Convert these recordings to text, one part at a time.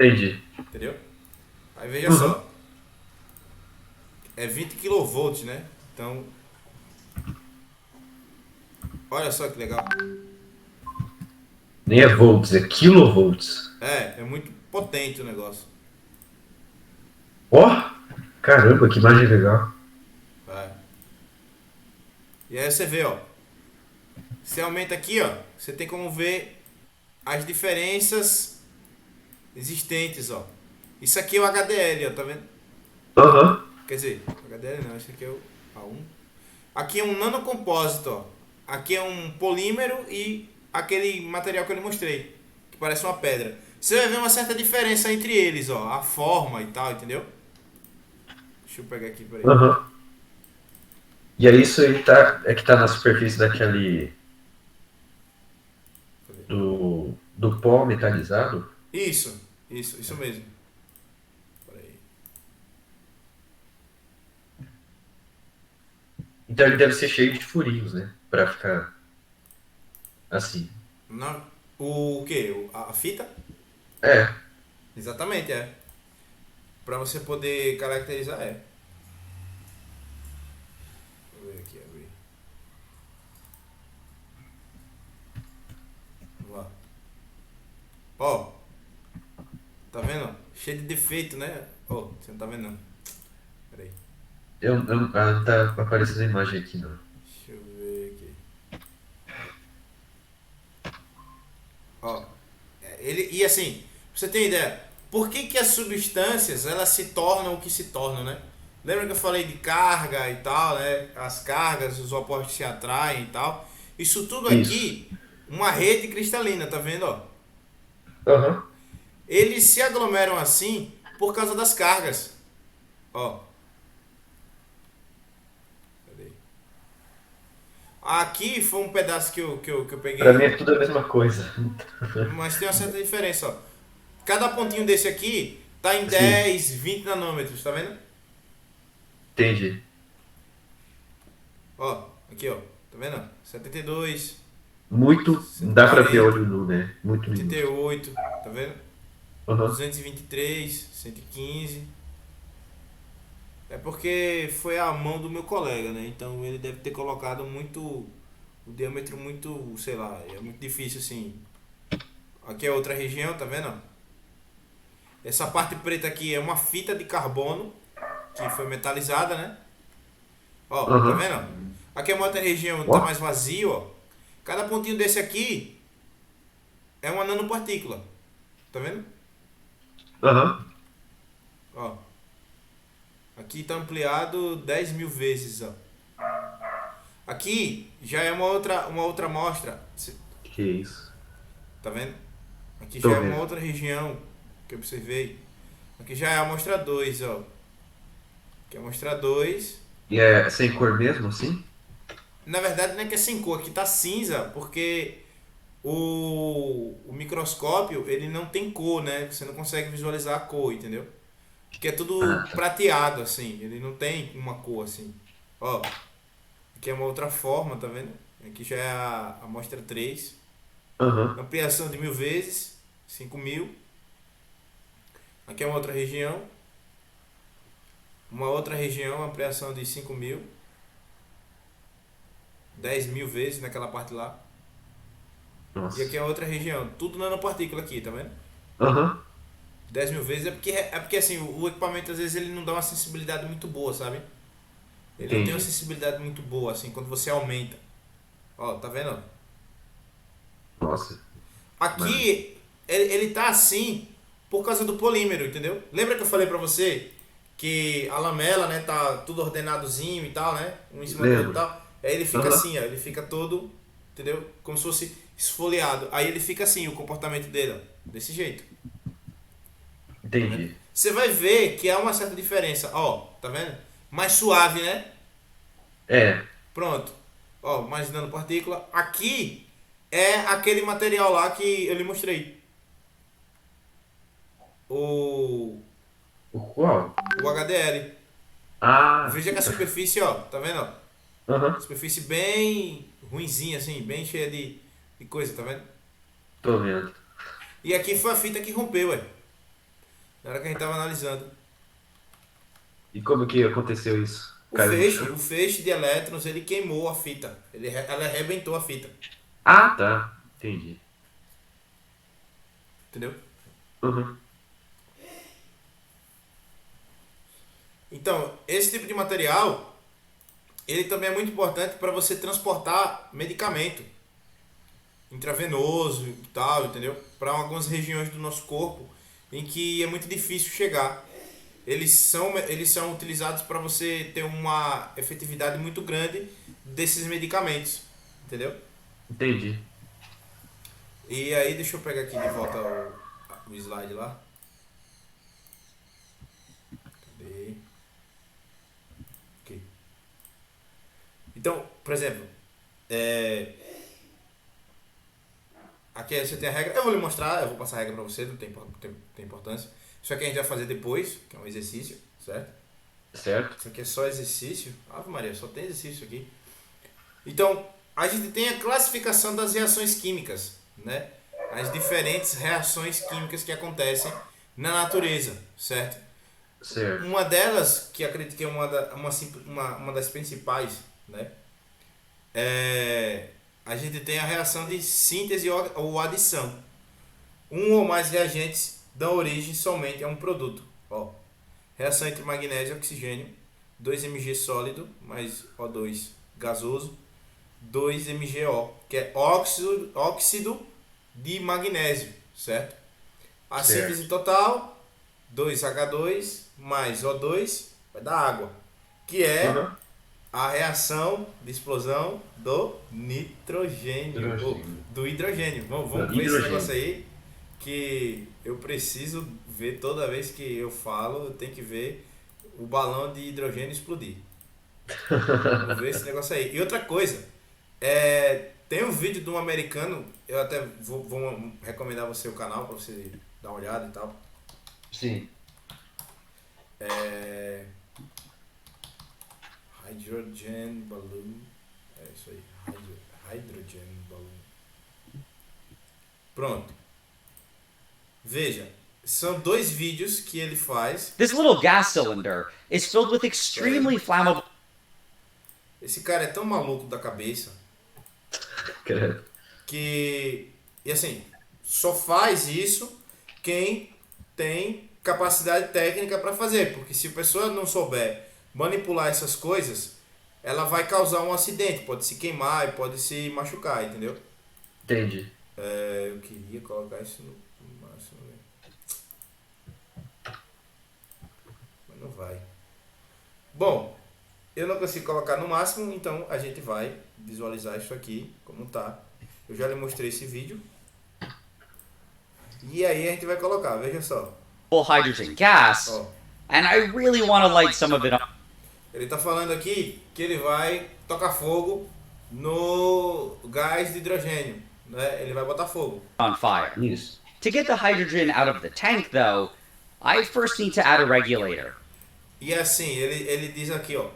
Entendi. entendeu? Aí veja Uhum. só, é 20 kV, né? Então, olha só que legal. Nem é volts, é kilovolts. É muito potente o negócio. Ó, caramba, que imagem legal. É. E aí você vê, ó, você aumenta aqui, ó, você tem como ver as diferenças existentes, ó. Isso aqui é o HDL, ó, tá vendo? Aham. Quer dizer, HDL não, esse aqui é o A1. Aqui é um nanocompósito, ó. Aqui é um polímero e aquele material que eu lhe mostrei, que parece uma pedra. Você vai ver uma certa diferença entre eles, ó, a forma e tal, entendeu? Deixa eu pegar aqui, peraí. Aham. E aí isso aí tá, é que tá na superfície daquele Cadê? do pó metalizado. Isso mesmo. Peraí. Então ele deve ser cheio de furinhos, né? Pra ficar assim. Na, o que? A fita? É, Exatamente, é. Pra você poder caracterizar, é. Deixa eu ver aqui, abrir. Vamos lá. Ó, tá vendo? Cheio de defeito, né? Ó, você não tá vendo não. Peraí. não tá aparecendo a imagem aqui, não. Deixa eu ver aqui. Ó, e assim, pra você ter ideia, por que que as substâncias elas se tornam o que se tornam, né? Lembra que eu falei de carga e tal, né? As cargas, os opostos se atraem e tal. Isso tudo Isso. aqui, uma rede cristalina, tá vendo, ó? Aham. Eles se aglomeram assim por causa das cargas. Ó, cadê? Aqui foi um pedaço que eu Pra mim peguei, é tudo a mesma coisa. mas tem uma certa diferença, ó. Cada pontinho desse aqui tá em Sim, 10, 20 nanômetros, tá vendo? entendi. Ó, aqui ó, tá vendo? 72, Muito. Dá pra ver 140, olho nu, né? Muito minúsculo. 88, tá vendo? Aham. 223, 115. É porque foi a mão do meu colega, né? Então ele deve ter colocado muito, o diâmetro muito, sei lá, é muito difícil assim. Aqui é outra região, tá vendo? Essa parte preta aqui é uma fita de carbono que foi metalizada, né? Ó, tá Aham. vendo? Aqui é uma outra região onde Ó. tá mais vazio, ó. Cada pontinho desse aqui é uma nanopartícula, tá vendo? Aham. Ó, aqui está ampliado 10 mil vezes, ó. Aqui já é uma outra amostra, Que isso? tá vendo? Aqui já Tô é uma vendo. outra região que eu observei. Aqui já é a amostra 2, ó. Aqui é a amostra 2. E é sem cor mesmo, assim? Na verdade não é que é sem cor, aqui tá cinza, porque o microscópio ele não tem cor, né? Você não consegue visualizar a cor, entendeu? Porque é Ah, tudo tá. prateado, assim. Ele não tem uma cor, assim. Ó, aqui é uma outra forma, tá vendo? Aqui já é a amostra 3. Aham. Ampliação de 1000 vezes, 5000. Aqui é uma outra região. Uma outra região, ampliação de 5000. 10 mil vezes naquela parte lá. E aqui Nossa. é outra região. Tudo nanopartícula aqui, tá vendo? Aham. 10 mil vezes é porque assim, o equipamento às vezes ele não dá uma sensibilidade muito boa, sabe? Ele não tem uma Entendi. sensibilidade muito boa, assim, quando você aumenta. Ó, tá vendo? Nossa. Mano. Aqui ele tá assim por causa do polímero, entendeu? Lembra que eu falei pra você que a lamela, né, tá tudo ordenadozinho e tal, né? Um em cima do outro e Lembro. tal. Aí ele fica Aham. assim, ó, ele fica todo, entendeu? Como se fosse esfoliado. Aí ele fica assim, o comportamento dele, ó, desse jeito, tá vendo? Entendi. Você vai ver que há uma certa diferença, ó, tá vendo? Mais suave, né? É. Pronto. Ó, mais nanopartícula. Aqui é aquele material lá que eu lhe mostrei. O O qual? o HDL. Ah. Veja que a superfície, ó, tá vendo? Ó? Aham. Superfície bem ruinzinha, assim, bem cheia de coisa, tá vendo? Tô vendo. E aqui foi a fita que rompeu, ué. Na hora que a gente tava analisando. E como que aconteceu isso? Caiu no chão? O feixe de elétrons, ele queimou a fita. Ela arrebentou a fita. Ah, tá. Entendi. Entendeu? Uhum. Então, esse tipo de material, ele também é muito importante para você transportar medicamento intravenoso e tal, entendeu? Para algumas regiões do nosso corpo em que é muito difícil chegar. Eles são utilizados para você ter uma efetividade muito grande desses medicamentos, entendeu? Entendi. E aí, deixa eu pegar aqui de volta o slide lá. Cadê? Aqui. Então, por exemplo, aqui você tem a regra. Eu vou lhe mostrar, eu vou passar a regra para você, não tem importância. Isso aqui a gente vai fazer depois, que é um exercício, certo? Certo? Isso aqui é só exercício. Ave Maria, só tem exercício aqui. Então, a gente tem a classificação das reações químicas, né? As diferentes reações químicas que acontecem na natureza, certo? Certo. Uma delas, que acredito que é uma das principais, né? A gente tem a reação de síntese ou adição. Um ou mais reagentes dão origem somente a um produto. Ó, reação entre magnésio e oxigênio, 2 Mg sólido mais O2 gasoso, 2 MgO, que é óxido de magnésio, certo? A Certo. síntese total, 2H2 mais O2 vai dar água, que é Uhum. a reação de explosão do nitrogênio, ou Hidrogênio. do hidrogênio. Vamos Do ver esse hidrogênio. negócio aí, que eu preciso ver toda vez que eu falo, eu tenho que ver o balão de hidrogênio explodir. Vamos ver esse negócio aí. E outra coisa, tem um vídeo de um americano, eu até vou recomendar você o canal para você dar uma olhada e tal. Sim. Hydrogen Balloon. É isso aí. Hydrogen Balloon. Pronto. Veja, são 2 vídeos que ele faz. This little gas cylinder is filled with extremely flammable. Esse cara é tão maluco da cabeça Credo. que, e assim, só faz isso quem tem capacidade técnica para fazer, porque se a pessoa não souber manipular essas coisas, ela vai causar um acidente, pode se queimar e pode se machucar, entendeu? Entendi. Eu queria colocar isso no máximo, mas não vai. Bom, eu não consigo colocar no máximo, então a gente vai visualizar isso aqui como tá. Eu já lhe mostrei esse vídeo. E aí a gente vai colocar, veja só. Hydrogen gas, Ó, and I really want to light some of it ele tá falando aqui que ele vai tocar fogo no gás de hidrogênio, né? Ele vai botar fogo. on fire. Isso. To get the hydrogen out of the tank, though, I first need to add a regulator. E assim, ele diz aqui, ó,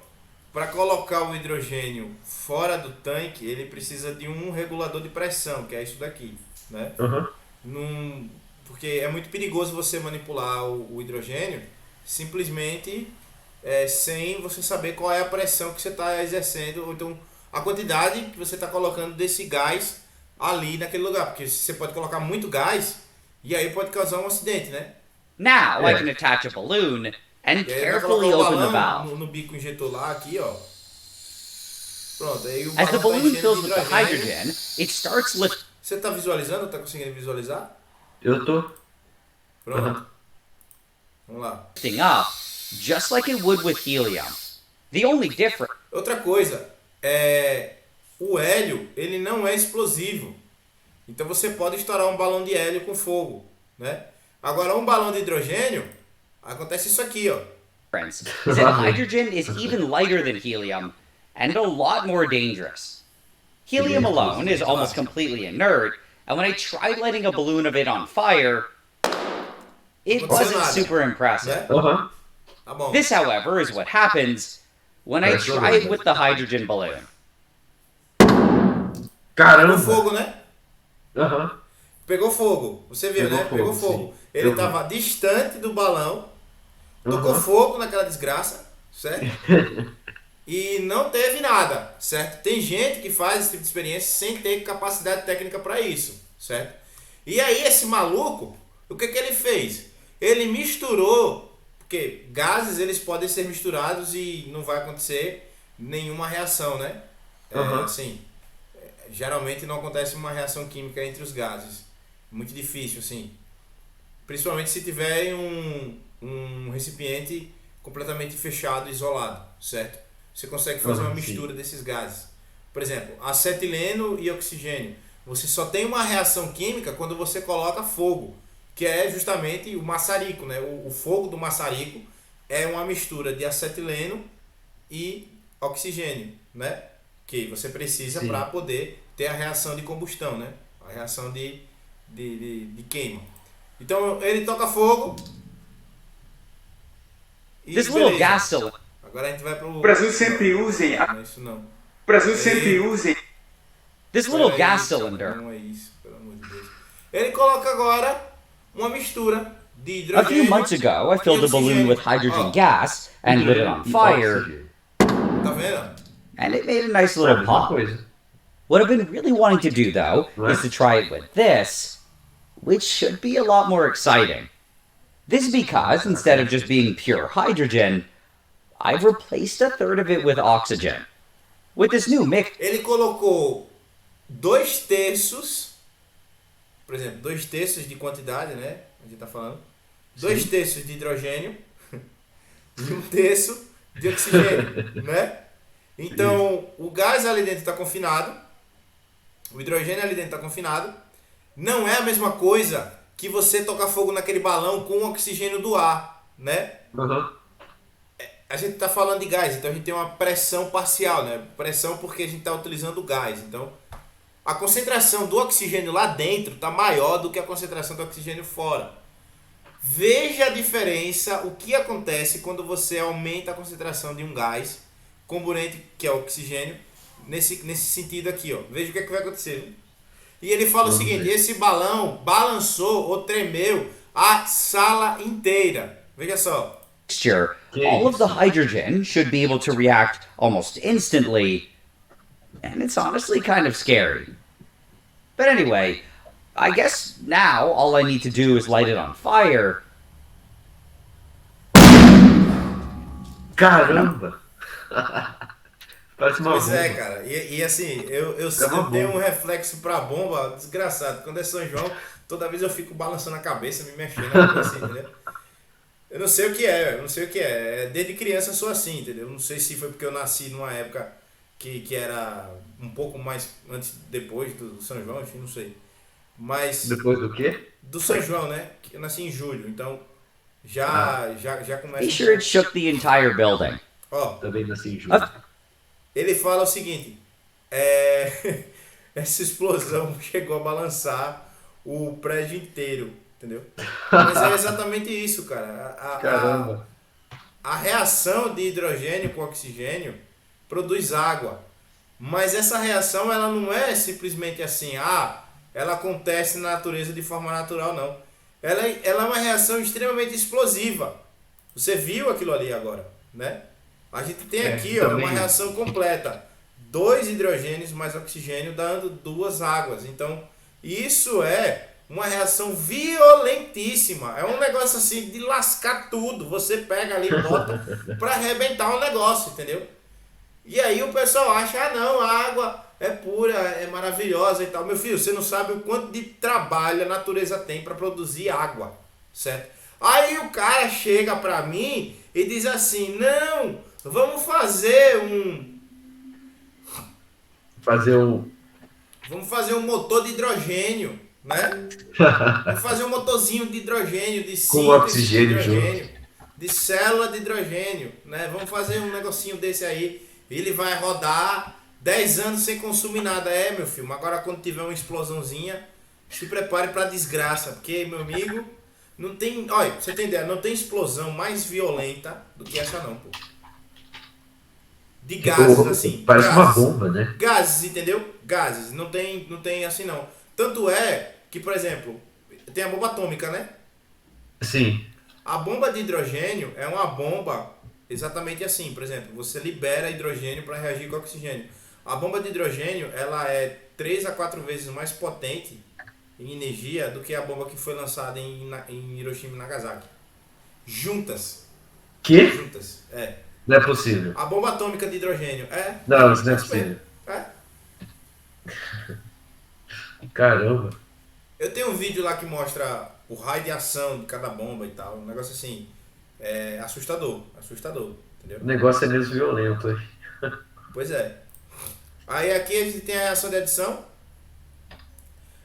para colocar o hidrogênio fora do tanque, ele precisa de um regulador de pressão, que é isso daqui, né? Uhum. Porque é muito perigoso você manipular o hidrogênio simplesmente sem você saber qual é a pressão que você está exercendo, ou então a quantidade que você está colocando desse gás ali naquele lugar, porque você pode colocar muito gás e aí pode causar um acidente, né? Now I Yeah. can attach a balloon and E aí ele vai carefully colocar o open the balão valve. no bico injetor lá, aqui, ó. Pronto, aí o As the balão tá balloon enchendo fills de with the hidrogênio. hydrogen, it starts lifting Você tá visualizando? Tá conseguindo visualizar? Eu tô. Pronto. Vamos lá. up, just like it would with helium. The only difference Outra coisa, o hélio, ele não é explosivo. Então você pode estourar um balão de hélio com fogo, né? Agora um balão de hidrogênio, acontece isso aqui, ó. is that hydrogen is even lighter than helium and a lot more dangerous. Helium alone is almost completely inert, and when I tried lighting a balloon of it on fire, it wasn't super impressive. Né? Aham. Tá bom. This, however, is what happens when I try it with the hydrogen balloon. No Caramba. fogo, né? Aham. Pegou fogo. Você viu, Pegou né? Pegou fogo, fogo. sim. Ele Eu vi. tava distante do balão, tocou Aham. fogo naquela desgraça, certo? E não teve nada, certo? Tem gente que faz esse tipo de experiência sem ter capacidade técnica para isso, certo? E aí esse maluco, o que que ele fez? Ele misturou, porque gases eles podem ser misturados e não vai acontecer nenhuma reação, né? Aham. Assim, geralmente não acontece uma reação química entre os gases. Muito difícil, assim. Principalmente se tiver um recipiente completamente fechado, isolado, certo? Você consegue fazer uma Sim. mistura desses gases. Por exemplo, acetileno e oxigênio. Você só tem uma reação química quando você coloca fogo, que é justamente o maçarico, né? O fogo do maçarico é uma mistura de acetileno e oxigênio, né? Que você precisa Sim. para poder ter a reação de combustão, né? A reação de queima. Então ele toca fogo e This little beleza. gas cylinder. Agora a gente vai pro... O Brasil sempre Não, usem. não é isso não. O Brasil sempre usem. This little Peraí, gas cylinder. Não é isso, pelo amor de Deus. Ele coloca agora uma mistura de A hidrogênio. few months ago, I filled a balloon with hydrogen gas and lit it on fire, Tá vendo? and it made a nice É a little mesma pop. coisa. What I've been really wanting to do, though, is to try it with this, which should be a lot more exciting. This is because, instead of just being pure hydrogen, I've replaced a third of it with oxygen. With this new mix, Ele colocou 2/3, por exemplo, 2/3 de quantidade, né? A gente tá falando. 2/3 de hidrogênio e 1/3 de oxigênio, né? Então, o gás ali dentro está confinado, o hidrogênio ali dentro está confinado. Não é a mesma coisa que você tocar fogo naquele balão com o oxigênio do ar, né? Aham. A gente está falando de gás, então a gente tem uma pressão parcial, né? Pressão porque a gente está utilizando gás. Então, a concentração do oxigênio lá dentro está maior do que a concentração do oxigênio fora. Veja a diferença, o que acontece quando você aumenta a concentração de um gás comburente, que é o oxigênio, nesse sentido aqui, ó. Veja o que, é que vai acontecer. Viu? E ele fala o Vamos seguinte: ver. esse balão balançou ou tremeu a sala inteira. Veja só. mixture, Que all of isso? the hydrogen should be able to react almost instantly, and it's honestly kind of scary. But anyway, I guess now all I need to do is light it on fire. Caramba! Parece uma Pois é, bomba. cara. E assim, eu uma tenho um bomba. reflexo pra bomba desgraçado. Quando é São João, toda vez eu fico balançando a cabeça, me mexendo, algo assim, entendeu? Eu não sei o que é, eu não sei o que é. Desde criança eu sou assim, entendeu? Não sei se foi porque eu nasci numa época que era um pouco mais antes, depois do São João, enfim, não sei. Mas Depois do quê? do São João, né? Que eu nasci em julho, então já Be começa. sure it shook the entire building. Ó, Também nasci em julho. ele fala o seguinte: essa explosão chegou a balançar o prédio inteiro, entendeu? Mas é exatamente isso, cara. Caramba. A reação de hidrogênio com oxigênio produz água. Mas essa reação ela não é simplesmente assim, ela acontece na natureza de forma natural, não. Ela é uma reação extremamente explosiva. Você viu aquilo ali agora, né? A gente tem aqui ó, também. uma reação completa. 2 hidrogênios mais oxigênio dando 2 águas. Então, isso é uma reação violentíssima. É um negócio assim de lascar tudo. Você pega ali e bota pra arrebentar um negócio, entendeu? E aí o pessoal acha, não, a água é pura, é maravilhosa e tal. Meu filho, você não sabe o quanto de trabalho a natureza tem para produzir água, certo? Aí o cara chega pra mim e diz assim, não, vamos fazer Fazer um. um motor de hidrogênio, né? Vamos fazer um motorzinho de hidrogênio, de Com síntese oxigênio de hidrogênio, de célula de hidrogênio, né? Vamos fazer um negocinho desse aí. Ele vai rodar 10 anos sem consumir nada. É, meu filho, agora quando tiver uma explosãozinha, se prepare pra desgraça, porque, meu amigo, não tem... Olha, você tem ideia, não tem explosão mais violenta do que essa não, pô. De gases, assim. Parece uma gases. bomba, né? Gases, entendeu? Gases. Não tem assim não. Tanto é que, por exemplo, tem a bomba atômica, né? Sim. A bomba de hidrogênio é uma bomba exatamente assim. Por exemplo, você libera hidrogênio para reagir com oxigênio. A bomba de hidrogênio ela é 3 a 4 vezes mais potente em energia do que a bomba que foi lançada em Hiroshima e Nagasaki. Juntas. Que? Juntas. É. Não é possível. A bomba atômica de hidrogênio. É. Não, isso não é Isso mesmo. possível. É. Caramba. Eu tenho um vídeo lá que mostra o raio de ação de cada bomba e tal. Um negócio assim. É assustador. Assustador. Entendeu? O negócio é mesmo violento. Hein? Pois é. Aí aqui a gente tem a reação de adição.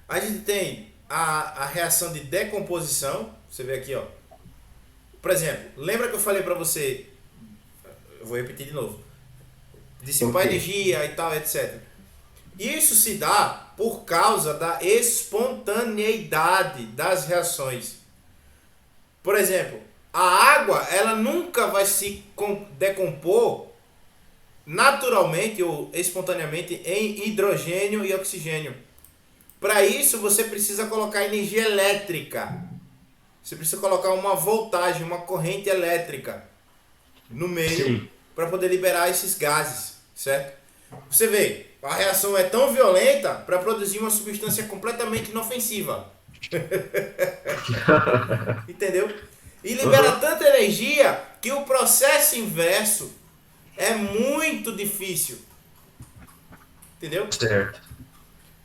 A gente tem a reação de decomposição. Você vê aqui, ó. Por exemplo, lembra que eu falei pra você... Eu vou repetir de novo. Dissipar energia e tal, etc. Isso se dá por causa da espontaneidade das reações. Por exemplo, a água ela nunca vai se decompor naturalmente ou espontaneamente em hidrogênio e oxigênio. Para isso você precisa colocar energia elétrica. Você precisa colocar uma voltagem, uma corrente elétrica no meio para poder liberar esses gases, certo? Você vê, a reação é tão violenta para produzir uma substância completamente inofensiva. Entendeu? E libera tanta energia que o processo inverso é muito difícil. Entendeu? Certo.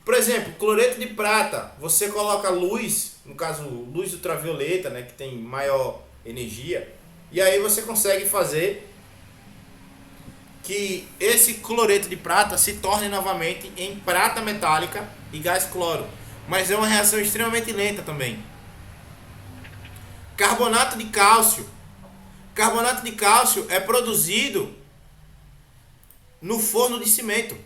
Por exemplo, cloreto de prata, você coloca luz, no caso luz ultravioleta, né, que tem maior energia, e aí você consegue fazer que esse cloreto de prata se torne novamente em prata metálica e gás cloro. Mas é uma reação extremamente lenta também. Carbonato de cálcio. Carbonato de cálcio é produzido no forno de cimento.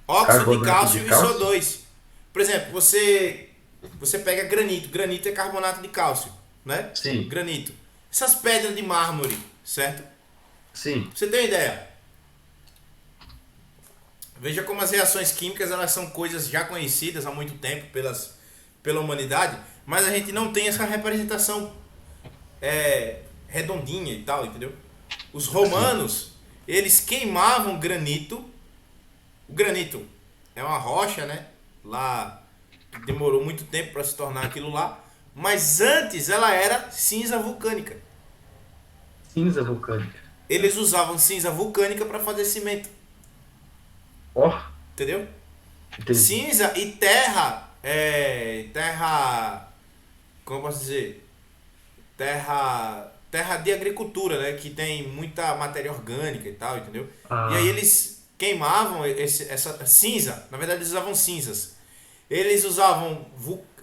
Óxido de cálcio e CO2. Por exemplo, você pega granito. Granito é carbonato de cálcio, né? Sim. Granito. Essas pedras de mármore, certo? Sim. Pra você tem uma ideia? Veja como as reações químicas elas são coisas já conhecidas há muito tempo pela humanidade, mas a gente não tem essa representação redondinha e tal, entendeu? Os romanos, eles queimavam granito. O granito é uma rocha, né? Lá demorou muito tempo para se tornar aquilo lá, mas antes ela era cinza vulcânica. Cinza vulcânica. Eles usavam cinza vulcânica para fazer cimento. Ó. Entendeu? Entendi. Cinza e terra. Terra. Como eu posso dizer? Terra de agricultura, né? Que tem muita matéria orgânica e tal, entendeu? Ah. E aí eles queimavam essa cinza. Na verdade, eles usavam cinzas. Eles usavam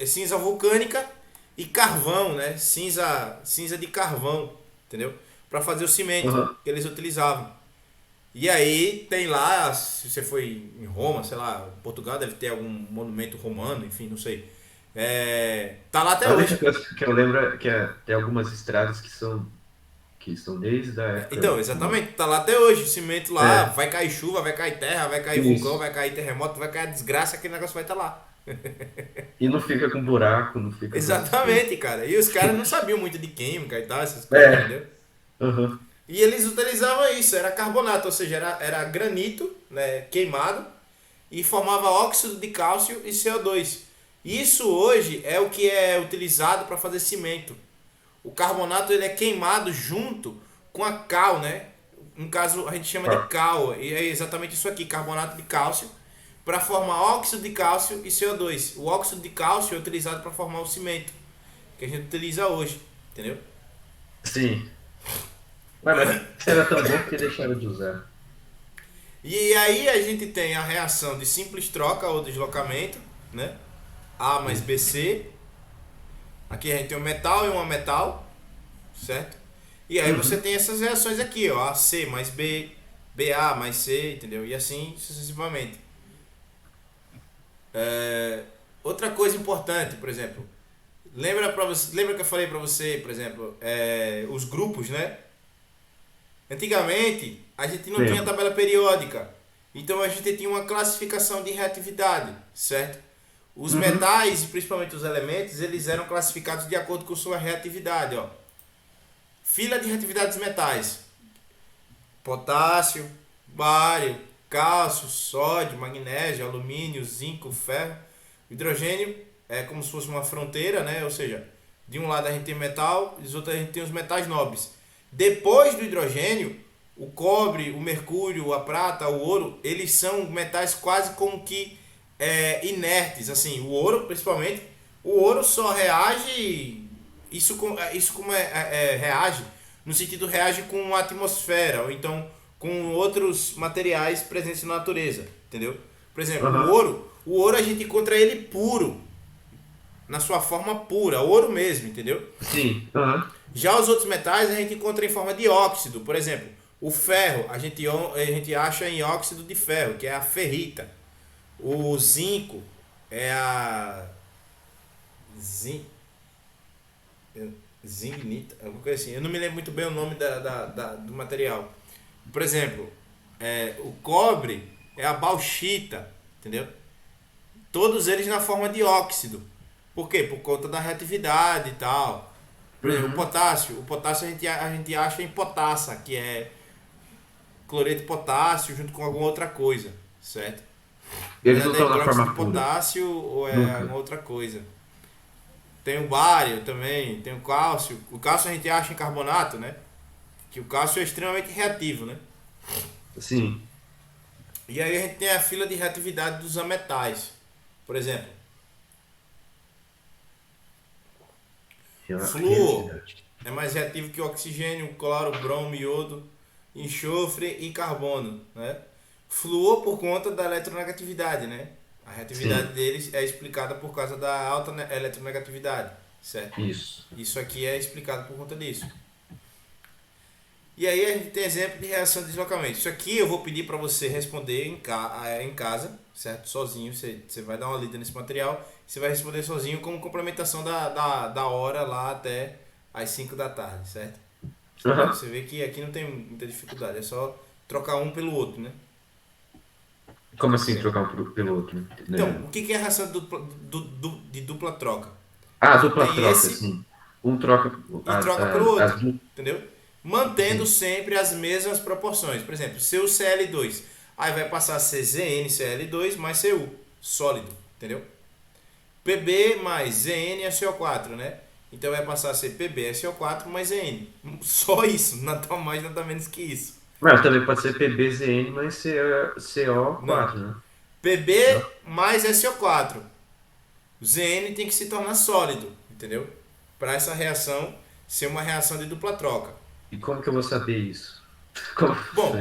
cinza vulcânica e carvão, né? Cinza de carvão, entendeu? Para fazer o cimento que eles utilizavam. E aí tem lá, se você foi em Roma, sei lá, Portugal deve ter algum monumento romano, enfim, não sei. Tá lá até hoje. Que eu lembro que tem algumas estradas que são desde a época. Então, exatamente, tá lá até hoje. O cimento lá, vai cair chuva, vai cair terra, vai cair vulcão, vai cair terremoto, vai cair desgraça, aquele negócio vai estar lá. E não fica com buraco, não fica. Exatamente, cara. E os caras não sabiam muito de química e tal, essas coisas, entendeu? Uhum. E eles utilizavam isso, era carbonato, ou seja, era granito, né, queimado, e formava óxido de cálcio e CO2. Isso hoje é o que é utilizado para fazer cimento. O carbonato ele é queimado junto com a cal, né? No caso a gente chama de cal, e é exatamente isso aqui, carbonato de cálcio, para formar óxido de cálcio e CO2. O óxido de cálcio é utilizado para formar o cimento, que a gente utiliza hoje, entendeu? Sim. Mas isso era tão bom que deixaram de usar. E aí a gente tem a reação de simples troca ou deslocamento, né? A mais BC. Aqui a gente tem um metal e uma metal, certo? E aí você tem essas reações aqui, ó, AC mais B, BA mais C, entendeu? E assim sucessivamente. Outra coisa importante, por exemplo, lembra que eu falei pra você, por exemplo, os grupos, né? Antigamente a gente não tinha tabela periódica, então a gente tinha uma classificação de reatividade, certo? Os metais, e principalmente os elementos, eles eram classificados de acordo com sua reatividade, ó. Fila de reatividade dos metais: potássio, bário, cálcio, sódio, magnésio, alumínio, zinco, ferro. O hidrogênio é como se fosse uma fronteira, né? Ou seja, de um lado a gente tem metal, e do outro a gente tem os metais nobres. Depois do hidrogênio, o cobre, o mercúrio, a prata, o ouro, eles são metais quase como que inertes. Assim, o ouro, principalmente, o ouro só reage. Isso como reage, no sentido reage com a atmosfera, ou então com outros materiais presentes na natureza, entendeu? Por exemplo, o ouro a gente encontra ele puro, na sua forma pura, ouro mesmo, entendeu? Sim. Já os outros metais a gente encontra em forma de óxido. Por exemplo, o ferro a gente acha em óxido de ferro, que é a ferrita. O zinco é a zingnita, alguma coisa assim. Eu não me lembro muito bem o nome do material. Por exemplo, o cobre é a bauxita, entendeu? Todos eles na forma de óxido. Por quê? Por conta da reatividade e tal. Por exemplo, o potássio a gente acha em potassa, que é cloreto de potássio junto com alguma outra coisa, certo? Eles não estão na hidróxido forma de pura. potássio ou é Nunca. alguma outra coisa. Tem o bário também, tem o cálcio. O cálcio a gente acha em carbonato, né? Que o cálcio é extremamente reativo, né? Sim. E aí a gente tem a fila de reatividade dos ametais. Por exemplo, flúor é mais reativo que o oxigênio, cloro, bromo, iodo, enxofre e carbono, né? Flúor por conta da eletronegatividade, né? A reatividade deles é explicada por causa da alta eletronegatividade, certo? Isso. Isso aqui é explicado por conta disso. E aí a gente tem exemplo de reação de deslocamento. Isso aqui eu vou pedir para você responder em casa, certo? Sozinho, você vai dar uma lida nesse material, você vai responder sozinho como complementação da hora lá até às 5 da tarde, certo? Você vê que aqui não tem muita dificuldade, é só trocar um pelo outro, né? Como assim trocar um pelo outro? Então, o que é a reação de dupla troca? Dupla tem troca, esse sim. Um troca e troca pelo outro, entendeu? Mantendo sempre as mesmas proporções. Por exemplo, seu Cl2, aí vai passar a ser ZnCl2 mais Cu, sólido, entendeu? Pb mais ZnSO4, né? Então vai passar a ser PbSO4 mais Zn. Só isso, nada mais, nada menos que isso. Mas também pode ser PbZn mais CO4, né? Pb mais SO4. O Zn tem que se tornar sólido, entendeu? Para essa reação ser uma reação de dupla troca. E como que eu vou saber isso? Bom,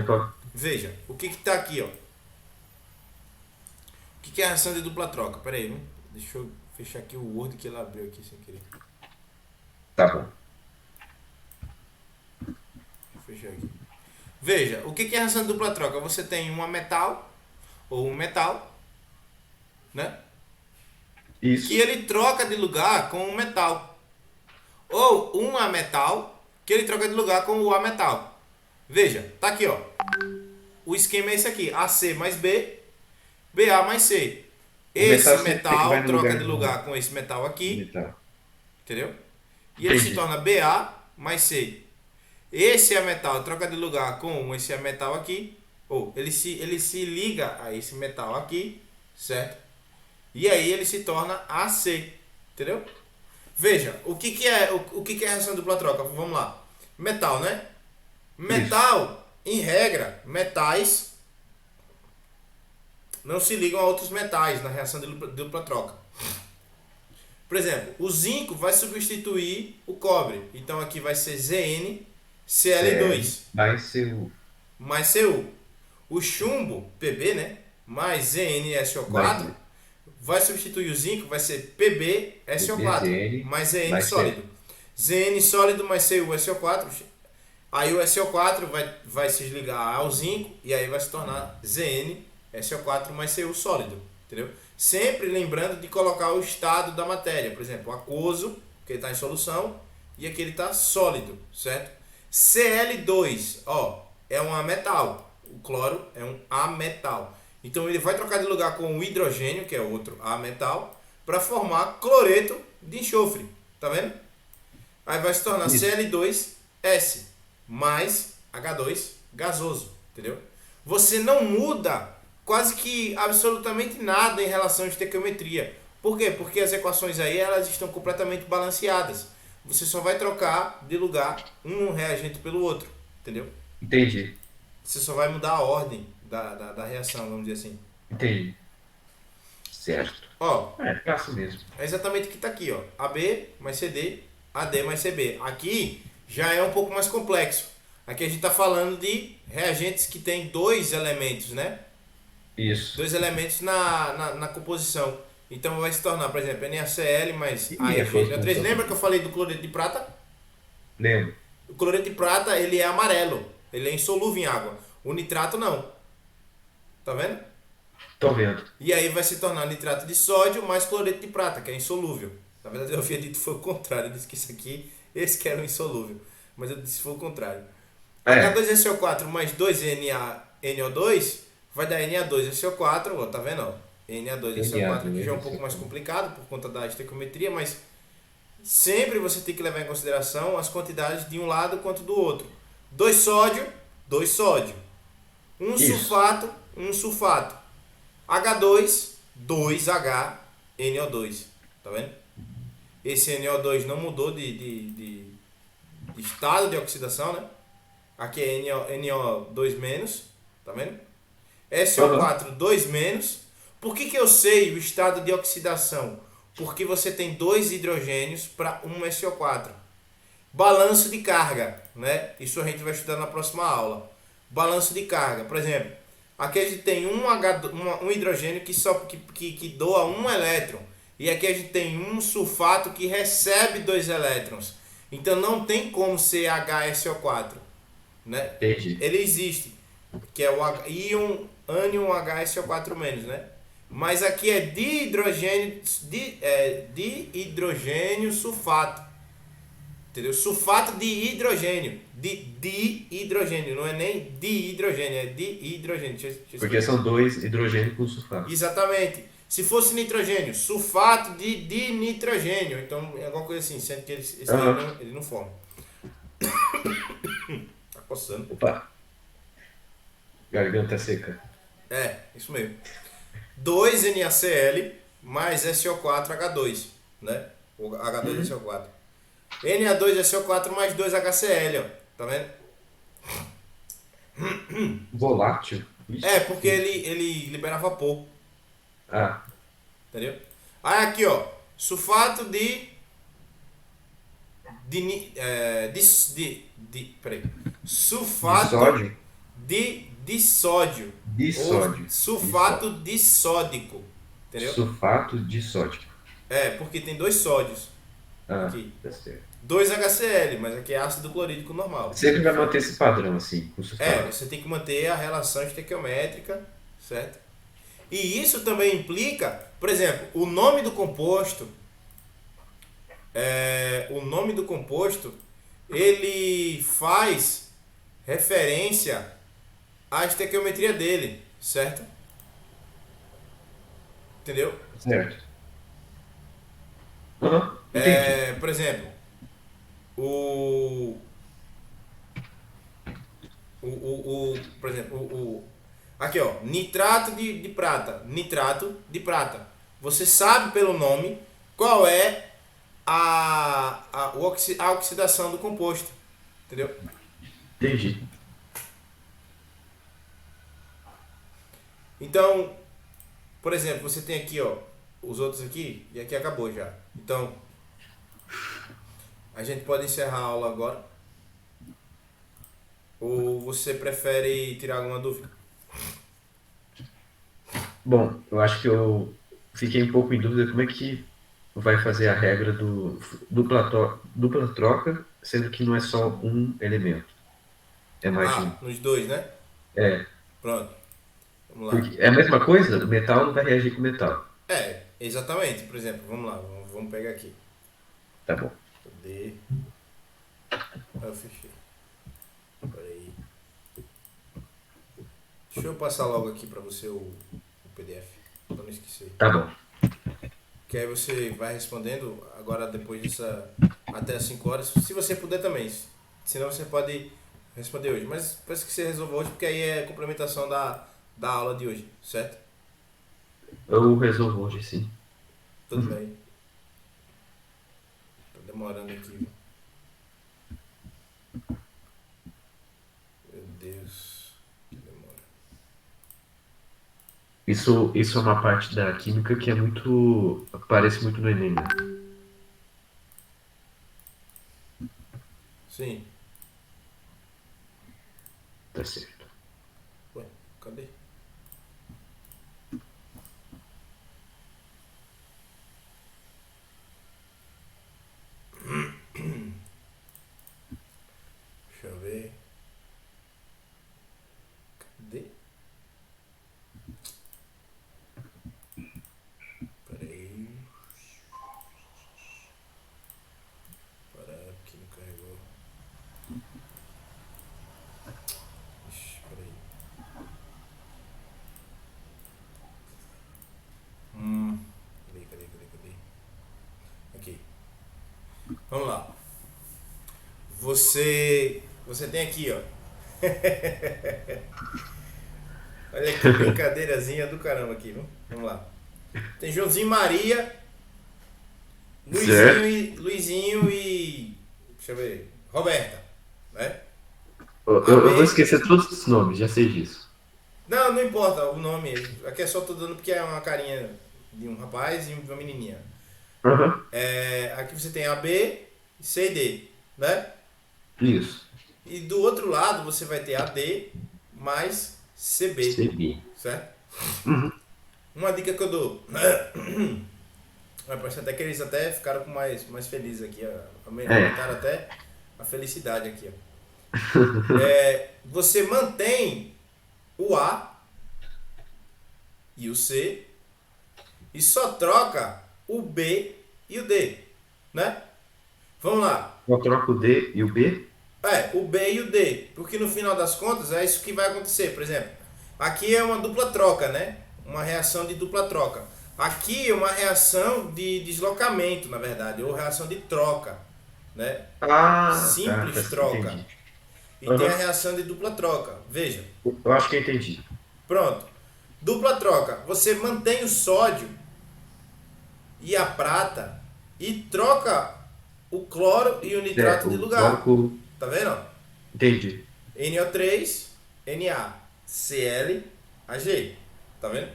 veja, o que está aqui, ó? O que é a reação de dupla troca? Pera aí, deixa eu fechar aqui o Word que ele abriu aqui sem querer. Tá bom. Deixa eu fechar aqui. Veja, o que é a reação de dupla troca? Você tem uma metal, ou um metal, né? Isso. Que ele troca de lugar com um metal. Ou um ametal, que ele troca de lugar com o ametal. Veja, tá aqui, ó. O esquema é esse aqui: AC mais B, BA mais C. Esse metal troca de lugar com esse metal aqui. Entendeu? E ele se torna BA mais C. Esse ametal troca de lugar com esse ametal aqui. Ou ele se liga a esse metal aqui, certo? E aí ele se torna AC. Entendeu? Veja, o que é a reação de dupla troca? Vamos lá. Metal, né? Metal, em regra, metais não se ligam a outros metais na reação de dupla troca. Por exemplo, o zinco vai substituir o cobre. Então aqui vai ser ZnCl2 mais Cu. mais Cu. O chumbo, Pb, né? Mais ZnSO4 vai substituir o zinco, vai ser PbSO4 mais Zn sólido. Zn sólido mais CuSO4. Aí o SO4 vai se ligar ao zinco e aí vai se tornar ZnSO4 mais Cu sólido. Entendeu? Sempre lembrando de colocar o estado da matéria. Por exemplo, aquoso, que ele está em solução, e aqui ele está sólido, certo? Cl2, ó, é um ametal. O cloro é um ametal. Então ele vai trocar de lugar com o hidrogênio, que é outro ametal, para formar cloreto de enxofre. Tá vendo? Aí vai se tornar Isso. Cl2S mais H2 gasoso. Entendeu? Você não muda quase que absolutamente nada em relação à estequiometria. Por quê? Porque as equações aí elas estão completamente balanceadas. Você só vai trocar de lugar um reagente pelo outro. Entendeu? Entendi. Você só vai mudar a ordem da reação, vamos dizer assim. Entendi. Certo. Ó, É assim mesmo. é exatamente o que está aqui, ó. AB mais CD, AD mais CB. Aqui já é um pouco mais complexo. Aqui a gente está falando de reagentes que tem dois elementos, né? Isso. Dois elementos na composição. Então vai se tornar, por exemplo, NaCl mais Ih, AgNO3. foi. Lembra que eu falei do cloreto de prata? Lembro. O cloreto de prata, ele é amarelo. Ele é insolúvel em água. O nitrato não. Tá vendo? Tô vendo. E aí vai se tornar nitrato de sódio mais cloreto de prata, que é insolúvel. Na verdade eu havia dito que foi o contrário. Eu disse que isso aqui, esse que era o insolúvel. Mas eu disse que foi o contrário. É. H2SO4 mais 2NaNO2 vai dar Na2SO4, ó, tá vendo? Ó? Na2SO4 que já é um pouco mais complicado por conta da estequiometria, mas sempre você tem que levar em consideração as quantidades de um lado quanto do outro. 2 sódio, 2 sódio. Um Isso. sulfato, um sulfato. H2, 2HNO2. Tá vendo? Esse NO2 não mudou de estado de oxidação, né? Aqui é NO2 menos. Tá vendo? SO4, 2 menos. Por que eu sei o estado de oxidação? Porque você tem dois hidrogênios para um SO4. Balanço de carga, né? Isso a gente vai estudar na próxima aula. Balanço de carga, por exemplo, aqui a gente tem um hidrogênio que doa um elétron. E aqui a gente tem um sulfato que recebe 2 elétrons. Então não tem como ser HSO4, né? Entendi. Ele existe, que é o ânion HSO4-, né? Mas aqui é dihidrogênio sulfato. Entendeu? Sulfato de hidrogênio. De dihidrogênio. Não é nem dihidrogênio, é dihidrogênio. Deixa eu Porque explicar. são dois hidrogênios com sulfato. Exatamente. Se fosse nitrogênio, sulfato de dinitrogênio. Então é alguma coisa assim, sendo que esse daí ele não forma. Tá coçando. Opa. Garganta seca. É, isso mesmo. 2NaCl mais SO4H2, né? O H2SO4. Na2SO4 mais 2HCl, ó. Tá vendo? Volátil? Isso. É, porque ele libera vapor, Ah, entendeu? Aí aqui, ó, sulfato peraí. Sulfato de sódio? de sódio. Dissódio. Ou sulfato disódico, entendeu? Sulfato de sódio. É, porque tem dois sódios. Ah, Aqui. tá certo. 2HCl, mas aqui é ácido clorídrico normal. Sempre vai manter esse padrão assim, com É, sulfato. você tem que manter a relação estequiométrica, certo? E isso também implica, por exemplo, o nome do composto, ele faz referência à estequiometria dele, certo? Entendeu? Certo. Aham, entendi. Por exemplo, aqui ó, nitrato de prata, nitrato de prata. Você sabe pelo nome qual é a oxidação do composto, entendeu? Entendi. Então, por exemplo, você tem aqui ó, os outros aqui e aqui acabou já. Então, a gente pode encerrar a aula agora. Ou você prefere tirar alguma dúvida? Bom, eu acho que eu fiquei um pouco em dúvida como é que vai fazer a regra do dupla troca, sendo que não é só um elemento. É mais de um. Nos dois, né? É, Pronto. Vamos lá. porque é a mesma coisa, o metal não vai reagir com metal. É, exatamente. Por exemplo, vamos lá, vamos pegar aqui. Tá bom. D. Eu fechei. Peraí. Deixa eu passar logo aqui pra você o PDF, pra não esquecer. Tá bom. Ok? que aí você vai respondendo agora depois dessa até as 5 horas, se você puder também. Senão você pode responder hoje. Mas parece que você resolva hoje, porque aí é complementação da aula de hoje, certo? Eu resolvo hoje, sim. Tudo bem. Tô demorando aqui, viu? Meu Deus, que demora. Isso é uma parte da química que é muito. Aparece muito no Enem, né? Sim. Tá certo. Ué, cadê? Deixa eu ver. Cadê? Peraí. Parada porque não carregou. Ixi, peraí. Cadê? Aqui. Vamos lá. Você tem aqui, ó. Olha que brincadeirazinha do caramba aqui, viu? Vamos lá. Tem Joãozinho Maria, Certo. Luizinho e. Deixa eu ver. Roberta, né? Eu vou esquecer todos os nomes, já sei disso. Não, não importa o nome. Aqui é só tô dando porque é uma carinha de um rapaz e uma menininha. Aham. Aqui você tem A, B, C e D, né? Isso. E do outro lado você vai ter AD mais CB, CB. certo? Uhum. Uma dica que eu dou. Parece até que eles até ficaram mais felizes aqui. Aumentaram até a felicidade aqui. Ó. Você mantém o A e o C e só troca o B e o D, né? Vamos lá. Eu troco o D e o B? O B e o D, porque no final das contas é isso que vai acontecer. Por exemplo, aqui é uma dupla troca, né? Uma reação de dupla troca. Aqui é uma reação de deslocamento, na verdade, ou reação de troca, né? Simples troca. Entendi. E tem a reação de dupla troca. Veja. Eu acho que eu entendi. Pronto. Dupla troca. Você mantém o sódio e a prata e troca o cloro e o nitrato de lugar. Tá vendo? Entendi. NO3, NaCl, Ag. Tá vendo?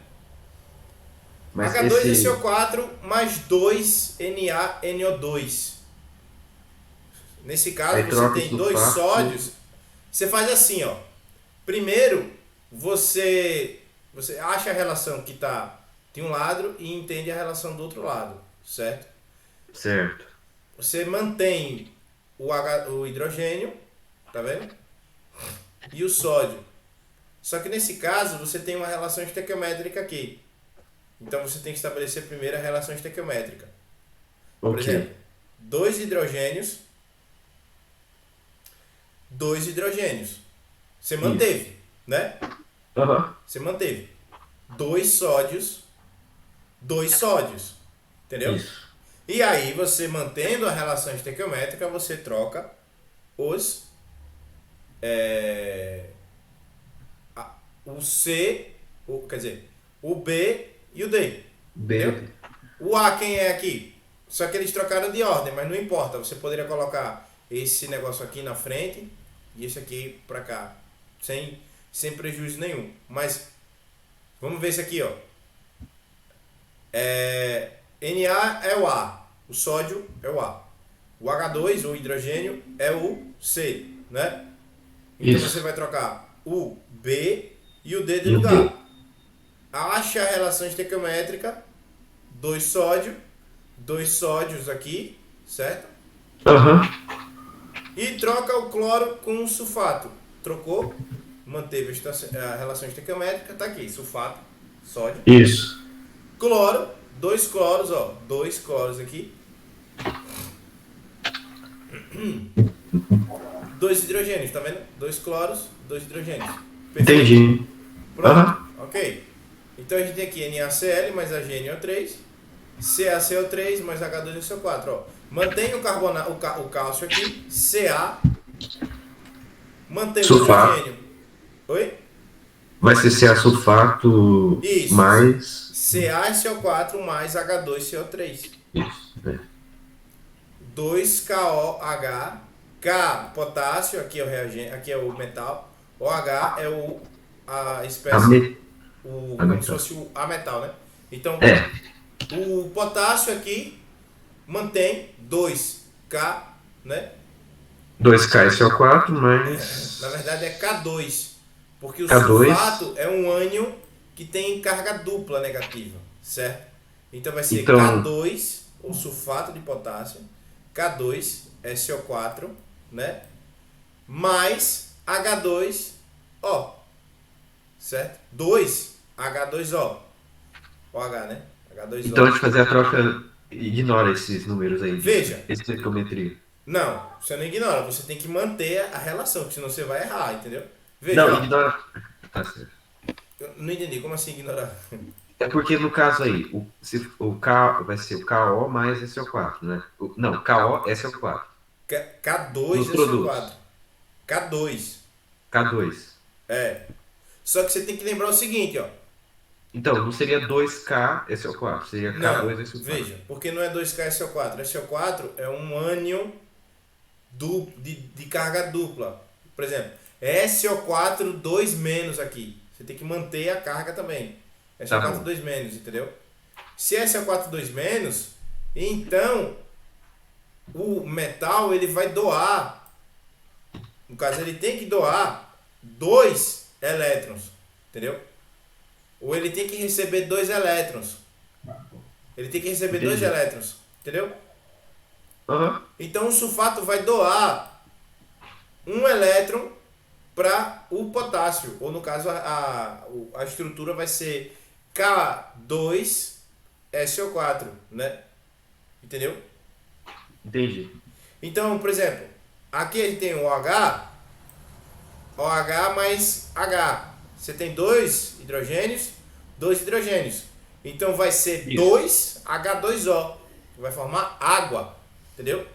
Mas H2SO4 mais 2 NaNO2. Nesse caso, aí você tem dois sódios. Você faz assim, ó. Primeiro, você acha a relação que tá de um lado e entende a relação do outro lado, certo? Certo. Você mantém o hidrogênio, tá vendo? E o sódio. Só que nesse caso você tem uma relação estequiométrica aqui. Então você tem que estabelecer primeiro a relação estequiométrica. Por exemplo, 2 hidrogênios. Você manteve, né? Você manteve. 2 sódios. Entendeu? Isso. E aí você mantendo a relação estequiométrica, você troca os o C, quer dizer, o B e o D. Entendeu? O A quem é aqui? Só que eles trocaram de ordem, mas não importa. Você poderia colocar esse negócio aqui na frente e esse aqui pra cá, sem prejuízo nenhum. Mas vamos ver esse aqui, ó. Na é o A, o sódio é o A. O H2, o hidrogênio, é o C, né? Então você vai trocar o B e o D de lugar. Acha a relação estequiométrica, 2 sódios aqui, certo? E troca o cloro com o sulfato. Trocou, manteve a relação estequiométrica, tá aqui, sulfato, sódio. Isso. Cloro, 2 cloros, ó, 2 cloros aqui. 2 hidrogênios, tá vendo? 2 cloros, 2 hidrogênios. Perfeito? Entendi. Pronto, ok. Então a gente tem aqui NaCl mais AgNO3 CaCO3 mais H2SO4. Ó. Mantém o cálcio aqui, Ca, mantém o Sulfato. hidrogênio. Oi? Vai ser Ca-sulfato Isso. mais... CaSO4 mais H2CO3. Isso, né? 2KOH, K, potássio, aqui é o reagente, aqui é o metal, OH é a espécie, como se fosse o ametal, né? Então, o potássio aqui mantém 2K, né? 2KSO4 mais... Na verdade é K2, porque o K2. sulfato é um ânion que tem carga dupla negativa, certo? Então vai ser K2, o sulfato de potássio, K2SO4, né? Mais H2O, certo? 2H2O, OH, né? H2O. Então, antes de fazer a troca, ignora esses números aí. Veja. Estequiometria. Não, você não ignora, você tem que manter a relação, porque senão você vai errar, entendeu? Veja, Não, ignora. Tá certo. Eu não entendi, como assim ignorar? É porque no caso aí, o K vai ser o KO mais SO4, né? Não, KO SO4. K2SO4. K2. K2. É. Só que você tem que lembrar o seguinte, ó. Então, não seria 2K SO4, seria Não, K2 SO4. veja, porque não é 2K SO4. SO4 é um ânion de carga dupla. Por exemplo, SO4 2 menos aqui. Você tem que manter a carga também. SO4 2 menos, entendeu? Se SO4 2 menos, então o metal ele vai doar. No caso, ele tem que doar 2 elétrons, entendeu? Ou ele tem que receber 2 elétrons. Ele tem que receber 2 elétrons, entendeu? Uhum. Então o sulfato vai doar 1 elétron para o potássio. Ou no caso a estrutura vai ser K2SO4, né? Entendeu? Entendi. Então, por exemplo, aqui a gente tem o OH mais H. Você tem 2 hidrogênios, 2 hidrogênios. Então vai ser 2H2O, que vai formar água, entendeu?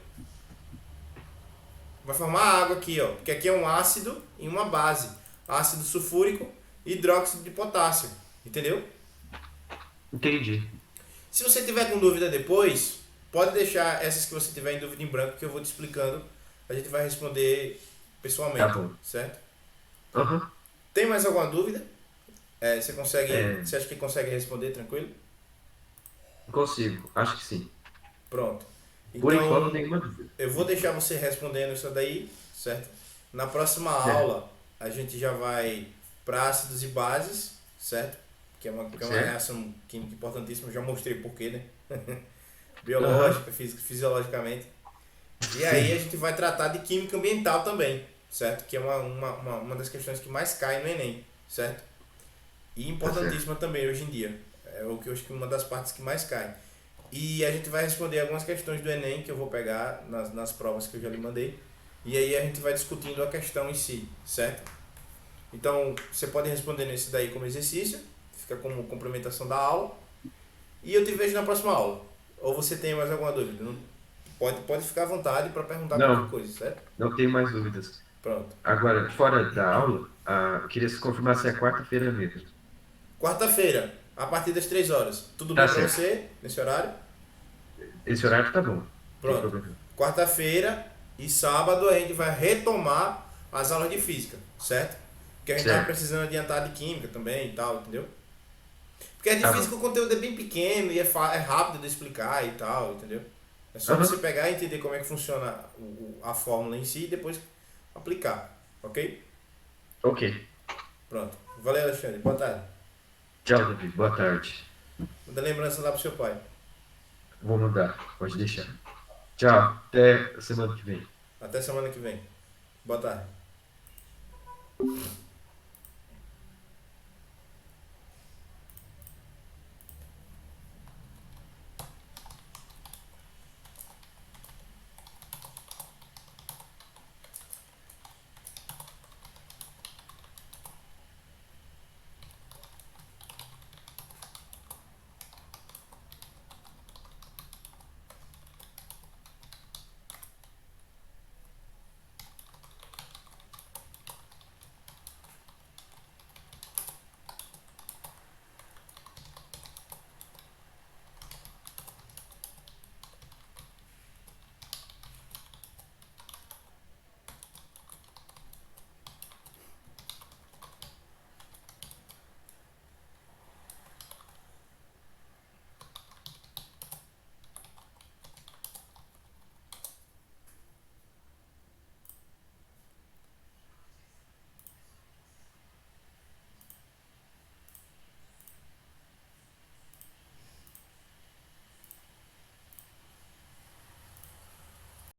Vai formar água aqui, ó, porque aqui é um ácido e uma base. Ácido sulfúrico e hidróxido de potássio, entendeu? Entendi. Se você tiver com dúvida depois, pode deixar essas que você tiver em dúvida em branco, que eu vou te explicando. A gente vai responder pessoalmente, tá bom. certo? Uhum. Tem mais alguma dúvida? Você consegue? Você acha que consegue responder tranquilo? Consigo, acho que sim. Pronto. Por Então, enquanto, nenhuma dúvida. eu vou deixar você respondendo isso daí, certo? Na próxima aula, a gente já vai para ácidos e bases, certo? Que é uma reação química importantíssima. Eu já mostrei porquê, né? Biológica, fisiologicamente. E aí a gente vai tratar de química ambiental também, certo? Que é uma das questões que mais cai no Enem, certo? E importantíssima também hoje em dia. É o que eu acho que uma das partes que mais cai. E a gente vai responder algumas questões do Enem que eu vou pegar nas provas que eu já lhe mandei. E aí a gente vai discutindo a questão em si, certo? Então, você pode responder nesse daí como exercício, fica como complementação da aula. E eu te vejo na próxima aula. Ou você tem mais alguma dúvida? Pode ficar à vontade para perguntar qualquer coisa, certo? Não tenho mais dúvidas. Pronto. Agora, fora da aula, eu queria se confirmar se é quarta-feira mesmo. Quarta-feira, a partir das 3 horas. Tudo bem para você, nesse horário? Esse horário tá bom. Pronto. Quarta-feira e sábado a gente vai retomar as aulas de física, certo? Porque a gente tá precisando adiantar de química também e tal, entendeu? Porque é difícil que o conteúdo é bem pequeno e é rápido de explicar e tal, entendeu? É só você pegar e entender como é que funciona a fórmula em si e depois aplicar, ok? Ok. Pronto. Valeu, Alexandre. Boa tarde. Tchau, David. Boa tarde. Manda lembrança lá pro seu pai. Vou mandar. Pode deixar. Tchau. Até semana que vem. Até semana que vem. Boa tarde.